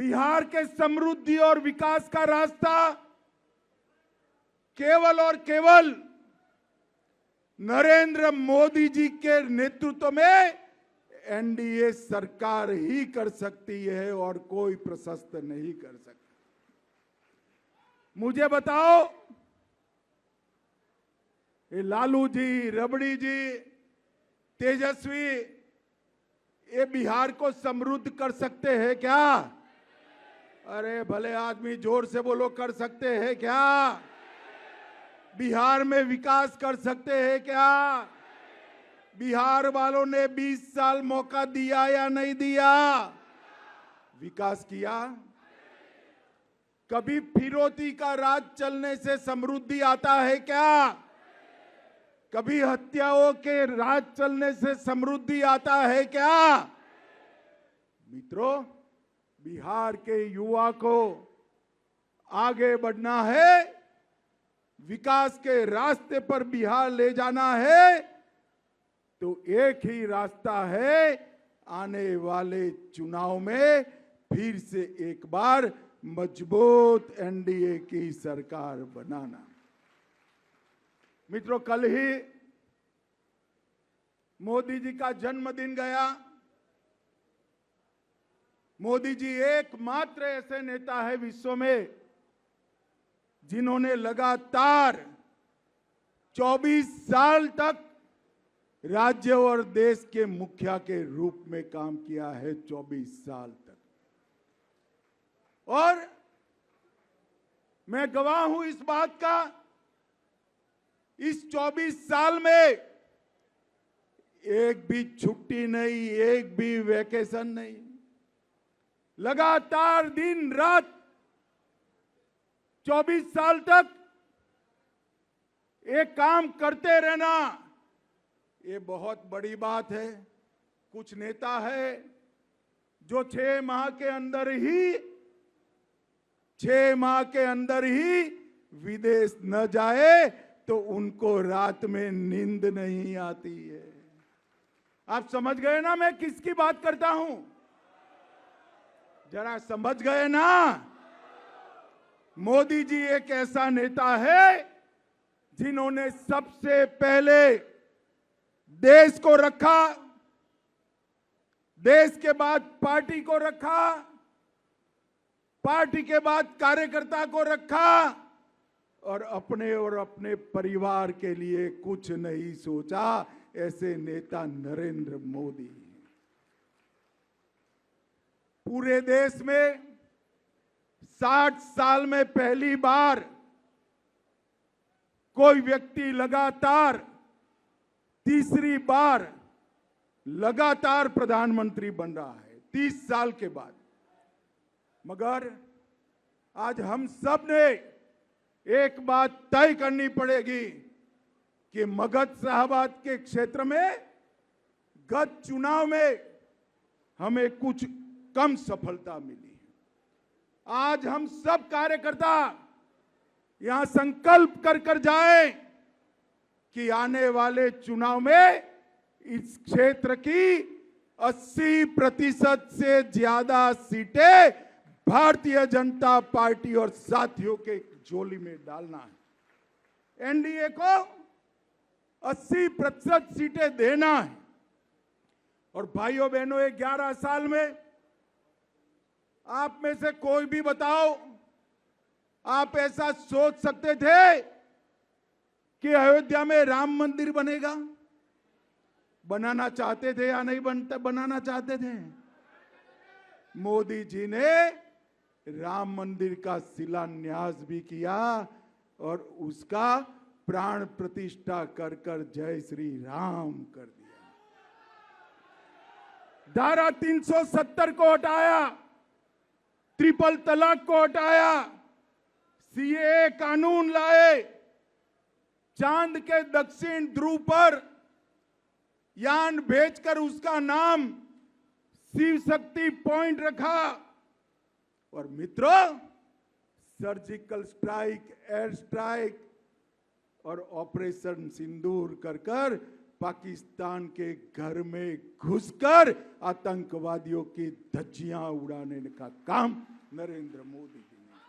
बिहार के समृद्धि और विकास का रास्ता केवल और केवल नरेंद्र मोदी जी के नेतृत्व में एनडीए सरकार ही कर सकती है और कोई प्रशस्त नहीं कर सकता। मुझे बताओ, ये लालू जी, रबड़ी जी, तेजस्वी, ये बिहार को समृद्ध कर सकते हैं क्या? अरे भले आदमी जोर से बोलो, कर सकते हैं क्या? बिहार में विकास कर सकते हैं क्या? बिहार वालों ने 20 साल मौका दिया या नहीं दिया? विकास किया? कभी फिरौती का राज चलने से समृद्धि आता है क्या? कभी हत्याओं के राज चलने से समृद्धि आता है क्या? मित्रों, बिहार के युवा को आगे बढ़ना है, विकास के रास्ते पर बिहार ले जाना है, तो एक ही रास्ता है, आने वाले चुनाव में फिर से एक बार मजबूत एनडीए की सरकार बनाना। मित्रों, कल ही मोदी जी का जन्मदिन गया। मोदी जी एकमात्र ऐसे नेता है विश्व में जिन्होंने लगातार 24 साल तक राज्य और देश के मुखिया के रूप में काम किया है। 24 साल तक। और मैं गवाह हूं इस बात का, इस 24 साल में एक भी छुट्टी नहीं, एक भी वैकेशन नहीं, लगातार दिन रात 24 साल तक एक काम करते रहना, ये बहुत बड़ी बात है। कुछ नेता है जो 6 माह के अंदर ही विदेश न जाए तो उनको रात में नींद नहीं आती है। आप समझ गए ना मैं किसकी बात करता हूं? जरा समझ गए ना? मोदी जी एक ऐसा नेता है जिन्होंने सबसे पहले देश को रखा, देश के बाद पार्टी को रखा, पार्टी के बाद कार्यकर्ता को रखा और अपने परिवार के लिए कुछ नहीं सोचा। ऐसे नेता नरेंद्र मोदी। पूरे देश में 60 साल में पहली बार कोई व्यक्ति लगातार तीसरी बार लगातार प्रधानमंत्री बन रहा है 30 साल के बाद। मगर आज हम सब ने एक बात तय करनी पड़ेगी कि मगध साहबाद के क्षेत्र में गत चुनाव में हमें कुछ कम सफलता मिली। आज हम सब कार्यकर्ता यहां संकल्प कर जाएं कि आने वाले चुनाव में इस क्षेत्र की 80% से ज्यादा सीटें भारतीय जनता पार्टी और साथियों के झोली में डालना है। एनडीए को 80% सीटें देना है। और भाइयों बहनों, 11 साल में आप में से कोई भी बताओ, आप ऐसा सोच सकते थे कि अयोध्या में राम मंदिर बनेगा? बनाना चाहते थे या नहीं बनाना चाहते थे? मोदी जी ने राम मंदिर का शिलान्यास भी किया और उसका प्राण प्रतिष्ठा कर जय श्री राम कर दिया। धारा 370 को हटाया, ट्रिपल तलाक को हटाया, सीएए कानून लाए, चांद के दक्षिण ध्रुव पर यान भेजकर उसका नाम शिव शक्ति पॉइंट रखा। और मित्रों, सर्जिकल स्ट्राइक, एयर स्ट्राइक और ऑपरेशन सिंदूर कर पाकिस्तान के घर में घुसकर आतंकवादियों की धज्जियां उड़ाने का काम नरेंद्र मोदी जी ने।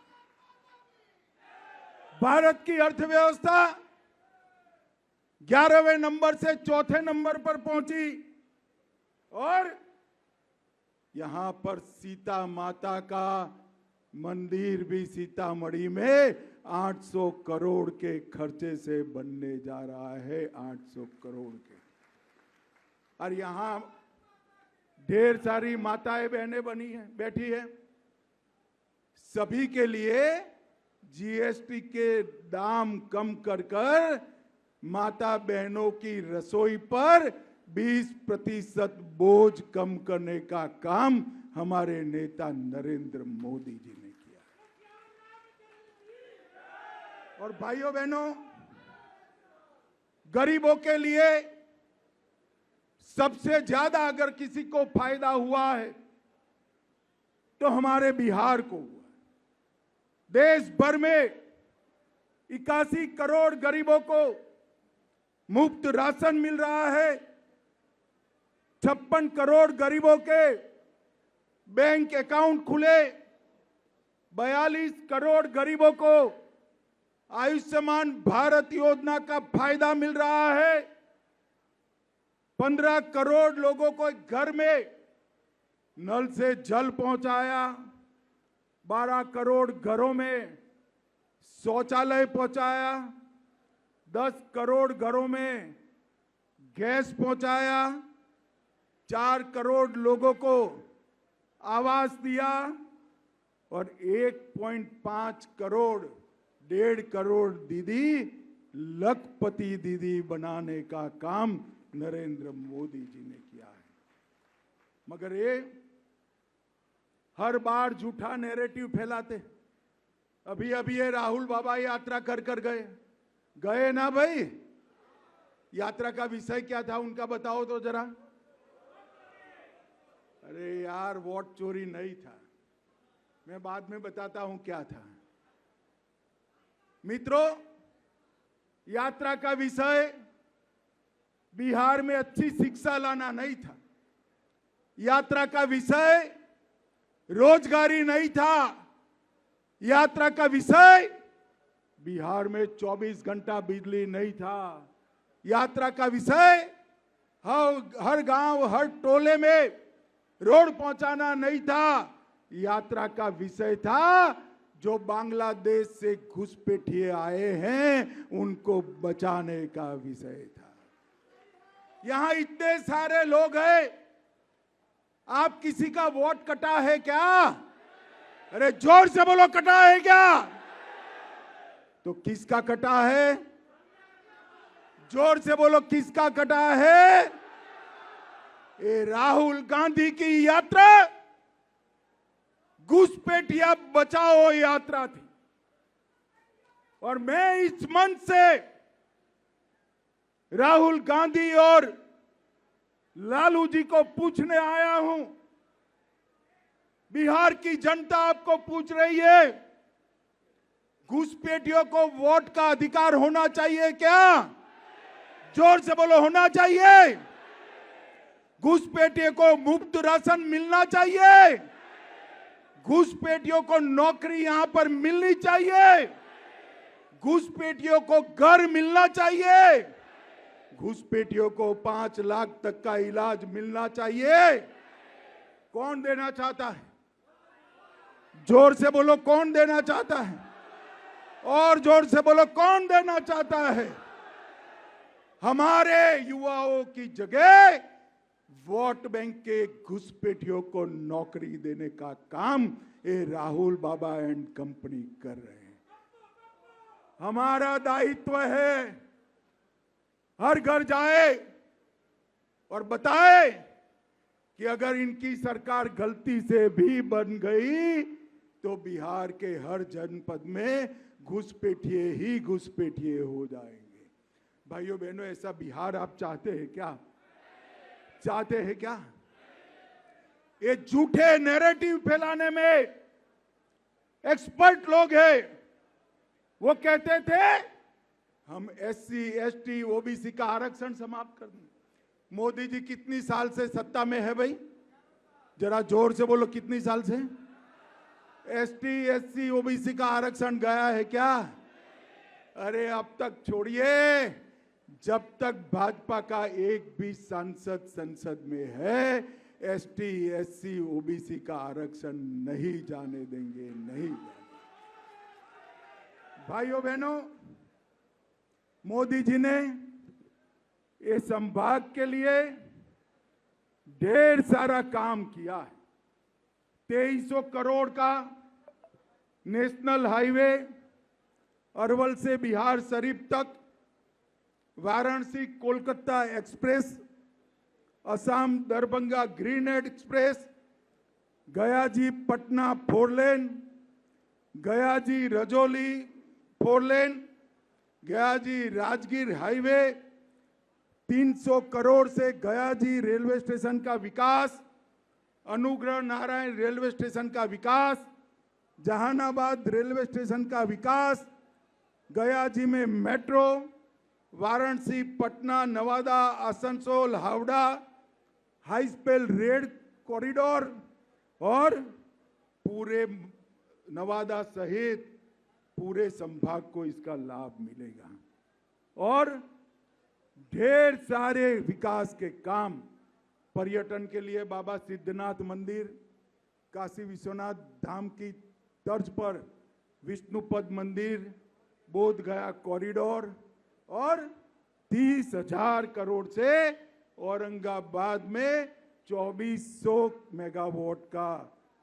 भारत की अर्थव्यवस्था 11वें नंबर से 4थे नंबर पर पहुंची और यहां पर सीता माता का मंदिर भी सीतामढ़ी में 800 करोड़ के खर्चे से बनने जा रहा है। 800 करोड़ के। और यहां ढेर सारी माताएं बहनें बनी है, बैठी है। सभी के लिए जीएसटी के दाम कम कर माता बहनों की रसोई पर 20% बोझ कम करने का काम हमारे नेता नरेंद्र मोदी जी ने किया। और भाइयों बहनों, गरीबों के लिए सबसे ज्यादा अगर किसी को फायदा हुआ है तो हमारे बिहार को हुआ। देश भर में 81 करोड़ गरीबों को मुफ्त राशन मिल रहा है। 56 करोड़ गरीबों के बैंक अकाउंट खुले। 42 करोड़ गरीबों को आयुष्मान भारत योजना का फायदा मिल रहा है। 15 करोड़ लोगों को घर में नल से जल पहुंचाया। 12 करोड़ घरों में शौचालय पहुंचाया। 10 करोड़ घरों में गैस पहुंचाया। 4 करोड़ लोगों को आवास दिया और 1.5 करोड़ 1.5 करोड़ दीदी लखपति दीदी बनाने का काम नरेंद्र मोदी जी ने किया है। मगर ये हर बार झूठा नैरेटिव फैलाते। अभी अभी ये राहुल बाबा यात्रा कर गए ना भाई। यात्रा का विषय क्या था उनका बताओ तो जरा। अरे यार, वोट चोरी नहीं था। मैं बाद में बताता हूं क्या था। मित्रों, यात्रा का विषय बिहार में अच्छी शिक्षा लाना नहीं था। यात्रा का विषय रोजगारी नहीं था। यात्रा का विषय बिहार में 24 घंटा बिजली नहीं था। यात्रा का विषय हर गांव हर टोले में रोड पहुंचाना नहीं था। यात्रा का विषय था जो बांग्लादेश से घुसपैठिए आए हैं उनको बचाने का विषय था। यहां इतने सारे लोग हैं, आप किसी का वोट कटा है क्या? अरे जोर से बोलो, कटा है क्या? तो किसका कटा है? जोर से बोलो, किसका कटा है? ये राहुल गांधी की यात्रा घुसपैठिया बचाओ यात्रा थी। और मैं इस मंच से राहुल गांधी और लालू जी को पूछने आया हूं। बिहार की जनता आपको पूछ रही है, घुसपैठियों को वोट का अधिकार होना चाहिए क्या? जोर से बोलो, होना चाहिए। घुसपैठियों को मुफ्त राशन मिलना चाहिए। घुसपैठियों को नौकरी यहां पर मिलनी चाहिए। घुसपैठियों को घर मिलना चाहिए। घुसपैठियों को 5 लाख तक का इलाज मिलना चाहिए। कौन देना चाहता है? जोर से बोलो, कौन देना चाहता है? और जोर से बोलो, कौन देना चाहता है? हमारे युवाओं की जगह वोट बैंक के घुसपैठियों को नौकरी देने का काम ये राहुल बाबा एंड कंपनी कर रहे हैं। हमारा दायित्व है हर घर जाए और बताए कि अगर इनकी सरकार गलती से भी बन गई तो बिहार के हर जनपद में घुसपैठिए ही घुसपैठिए हो जाएंगे। भाइयों बहनों, ऐसा बिहार आप चाहते हैं क्या? चाहते हैं क्या? ये झूठे नैरेटिव फैलाने में एक्सपर्ट लोग हैं। वो कहते थे हम SC, ST, OBC का आरक्षण समाप्त कर दें। मोदी जी कितनी साल से सत्ता में है भाई? जरा जोर से बोलो, कितनी साल से? ST, SC, OBC का आरक्षण गया है क्या? अरे अब तक छोड़िए, जब तक भाजपा का एक भी सांसद संसद में है, ST, SC, OBC का आरक्षण नहीं जाने देंगे, नहीं जाने। भाइयों बहनों, मोदी जी ने इस संभाग के लिए ढेर सारा काम किया है। 2300 करोड़ का नेशनल हाईवे अरवल से बिहार शरीफ तक, Varanasi Kolkata express, Assam Darbhanga Greenhead express, Gayaji Patna 4 लेन, गयाजी रजौली 4 लेन, गयाजी राजगीर हाईवे, 300 करोड़ से गयाजी रेलवे स्टेशन का विकास, अनुग्रह नारायण रेलवे स्टेशन का विकास, जहानाबाद रेलवे स्टेशन का विकास, गयाजी में metro, Varanasi Patna Nawada Asansol Howrah high speed rail corridor और पूरे नवादा सहित पूरे संभाग को इसका लाभ मिलेगा। और ढेर सारे विकास के काम, पर्यटन के लिए बाबा सिद्धनाथ मंदिर, काशी विश्वनाथ धाम की तर्ज पर विष्णुपद मंदिर, बोध गया कॉरिडोर और 30,000 करोड़ से औरंगाबाद में 2400 मेगावाट का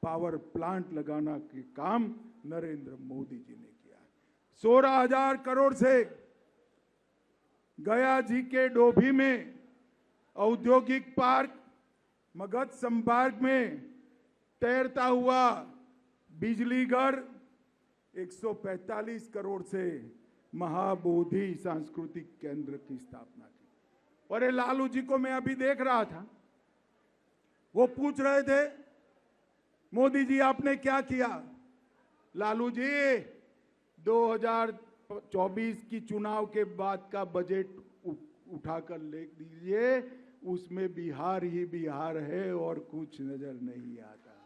पावर प्लांट लगाना के काम नरेंद्र मोदी जी ने किया। 16,000 करोड़ से गया जी के डोभी में औद्योगिक पार्क, मगध संभाग में तैरता हुआ बिजली घर, 145 करोड़ से महाबोधि सांस्कृतिक केंद्र की स्थापना की। और ये लालू जी को मैं अभी देख रहा था, वो पूछ रहे थे मोदी जी आपने क्या किया? लालू जी 2024 की चुनाव के बाद का बजट उठाकर ले दीजिए, उसमें बिहार ही बिहार है और कुछ नजर नहीं आता है।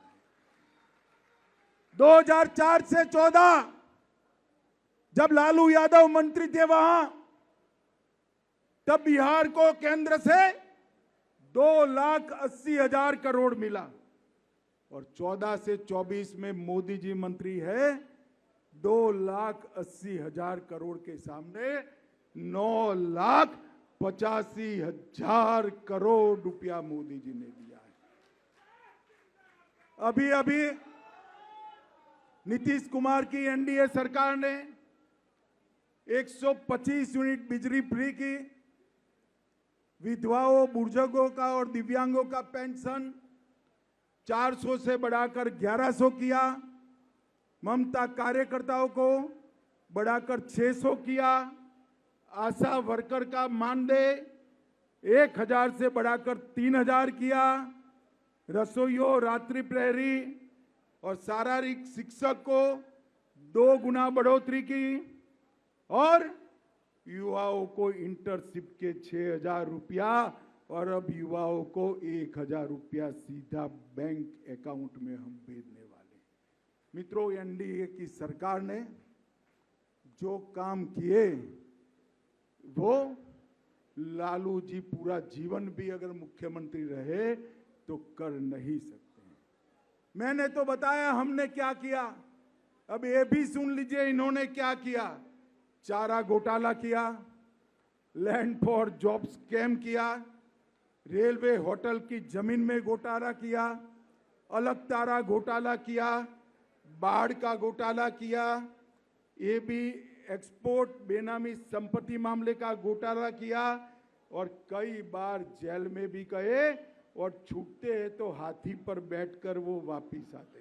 2004 से 14 जब लालू यादव मंत्री थे वहां, तब बिहार को केंद्र से 2,80,000 करोड़ मिला और 14 से 24 में मोदी जी मंत्री है, 2,80,000 करोड़ के सामने 9,85,000 करोड़ रुपया मोदी जी ने दिया है। अभी अभी नीतीश कुमार की एनडीए सरकार ने 125 यूनिट बिजली फ्री की, विधवाओं, बुजुर्गों का और दिव्यांगों का पेंशन 400 से बढ़ाकर 1100 किया, ममता कार्यकर्ताओं को बढ़ाकर 600 किया, आशा वर्कर का मानदेय 1,000 से बढ़ाकर 3,000 किया, रसोइयों, रात्रि प्रहरी और शारीरिक शिक्षक को 2 गुना बढ़ोतरी की और युवाओं को इंटर्नशिप के 6,000 रुपया और अब युवाओं को 1,000 रुपया सीधा बैंक अकाउंट में हम भेजने वाले। मित्रों, एनडीए की सरकार ने जो काम किए वो लालू जी पूरा जीवन भी अगर मुख्यमंत्री रहे तो कर नहीं सकते। मैंने तो बताया हमने क्या किया, अब ये भी सुन लीजिए इन्होंने क्या किया। चारा घोटाला किया, लैंड फॉर जॉब स्कैम किया, रेलवे होटल की जमीन में घोटाला किया, अलकतरा घोटाला किया, बाढ़ का घोटाला किया, ये भी एक्सपोर्ट बेनामी संपत्ति मामले का घोटाला किया और कई बार जेल में भी गए और छूटते हैं तो हाथी पर बैठकर वो वापिस आते।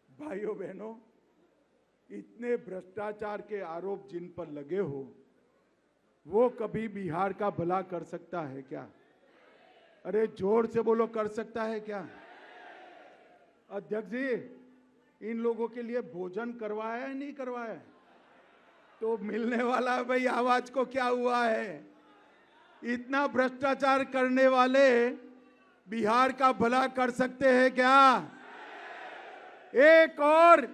भाइयों बहनों, इतने भ्रष्टाचार के आरोप जिन पर लगे हो, वो कभी बिहार का भला कर सकता है क्या? अरे जोर से बोलो, कर सकता है क्या? अध्यक्ष जी, इन लोगों के लिए भोजन करवाया है नहीं करवाया? तो मिलने वाला है भाई, आवाज को क्या हुआ है? इतना भ्रष्टाचार करने वाले बिहार का भला कर सकते हैं क्या? एक और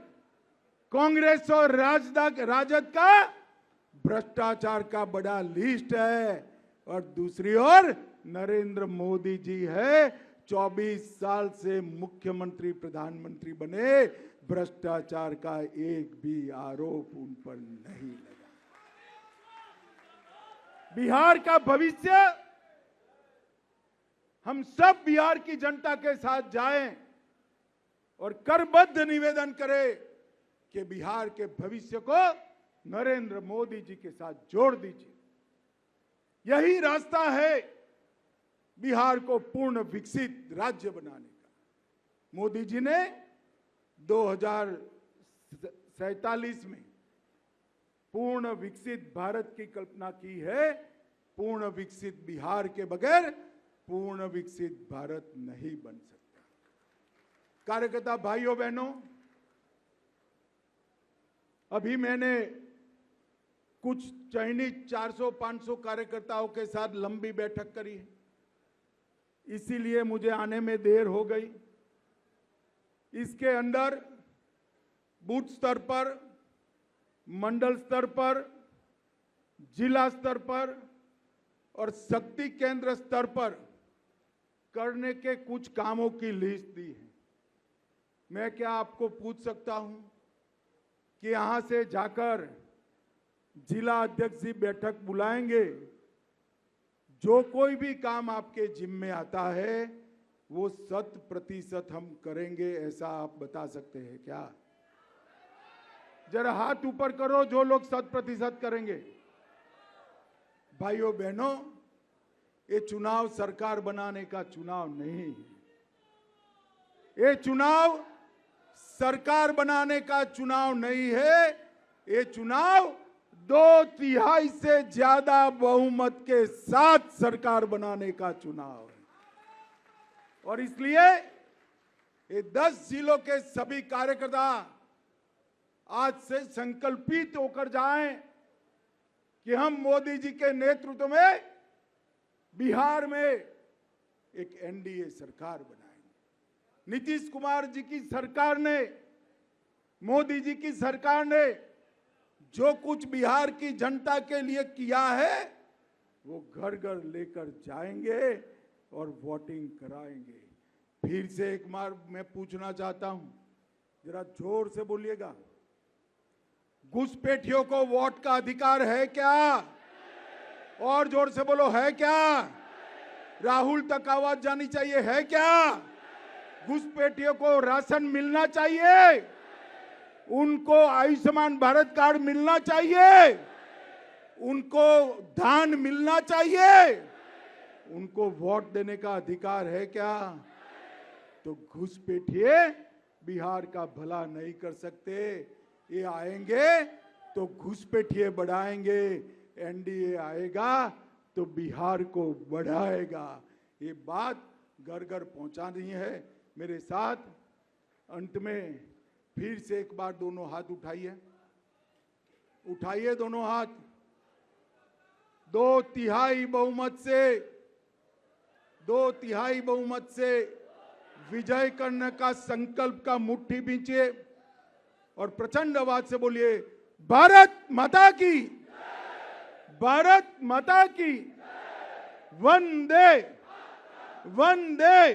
कांग्रेस और राजद का भ्रष्टाचार का बड़ा लिस्ट है, और दूसरी ओर नरेंद्र मोदी जी है, 24 साल से मुख्यमंत्री प्रधानमंत्री बने, भ्रष्टाचार का एक भी आरोप उन पर नहीं लगा। बिहार का भविष्य, हम सब बिहार की जनता के साथ जाएं और करबद्ध निवेदन करें कि बिहार के भविष्य को नरेंद्र मोदी जी के साथ जोड़ दीजिए। यही रास्ता है बिहार को पूर्ण विकसित राज्य बनाने का। मोदी जी ने 2047 में पूर्ण विकसित भारत की कल्पना की है। पूर्ण विकसित बिहार के बगैर पूर्ण विकसित भारत नहीं बन सकता। कार्यकर्ता भाइयों बहनों, अभी मैंने कुछ चयनित 400-500 कार्यकर्ताओं के साथ लंबी बैठक करी है, इसीलिए मुझे आने में देर हो गई। इसके अंदर बूथ स्तर पर, मंडल स्तर पर, जिला स्तर पर और शक्ति केंद्र स्तर पर करने के कुछ कामों की लिस्ट दी है। मैं क्या आपको पूछ सकता हूं कि यहां से जाकर जिला अध्यक्ष जी बैठक बुलाएंगे, जो कोई भी काम आपके जिम्मे आता है वो 100% हम करेंगे, ऐसा आप बता सकते हैं क्या? जरा हाथ ऊपर करो जो लोग 100% करेंगे। भाइयों बहनों, ये चुनाव सरकार बनाने का चुनाव नहीं है। ये चुनाव सरकार बनाने का चुनाव नहीं है। ये चुनाव 2/3 से ज्यादा बहुमत के साथ सरकार बनाने का चुनाव है। और इसलिए ये 10 जिलों के सभी कार्यकर्ता आज से संकल्पित होकर जाएं कि हम मोदी जी के नेतृत्व में बिहार में एक एनडीए सरकार बनाएंगे। नीतीश कुमार जी की सरकार ने, मोदी जी की सरकार ने जो कुछ बिहार की जनता के लिए किया है वो घर घर लेकर जाएंगे और वोटिंग कराएंगे। फिर से एक बार मैं पूछना चाहता हूं, जरा जोर से बोलिएगा, घुसपैठियों को वोट का अधिकार है क्या? और जोर से बोलो, है क्या? राहुल तक आवाज जानी चाहिए, है क्या? घुसपैठियों को राशन मिलना चाहिए, उनको आयुष्मान भारत कार्ड मिलना चाहिए, उनको धान मिलना चाहिए, उनको वोट देने का अधिकार है क्या? तो घुसपैठिए बिहार का भला नहीं कर सकते। ये आएंगे तो घुसपैठिए बढ़ाएंगे, एनडीए आएगा तो बिहार को बढ़ाएगा। ये बात घर घर पहुंचानी है। मेरे साथ अंत में फिर से एक बार दोनों हाथ उठाइए, उठाइए दोनों हाथ। 2/3 बहुमत से विजय करने का संकल्प का मुट्ठी बींचिए और प्रचंड आवाज से बोलिए, भारत माता की, भारत माता की, वंदे वंदे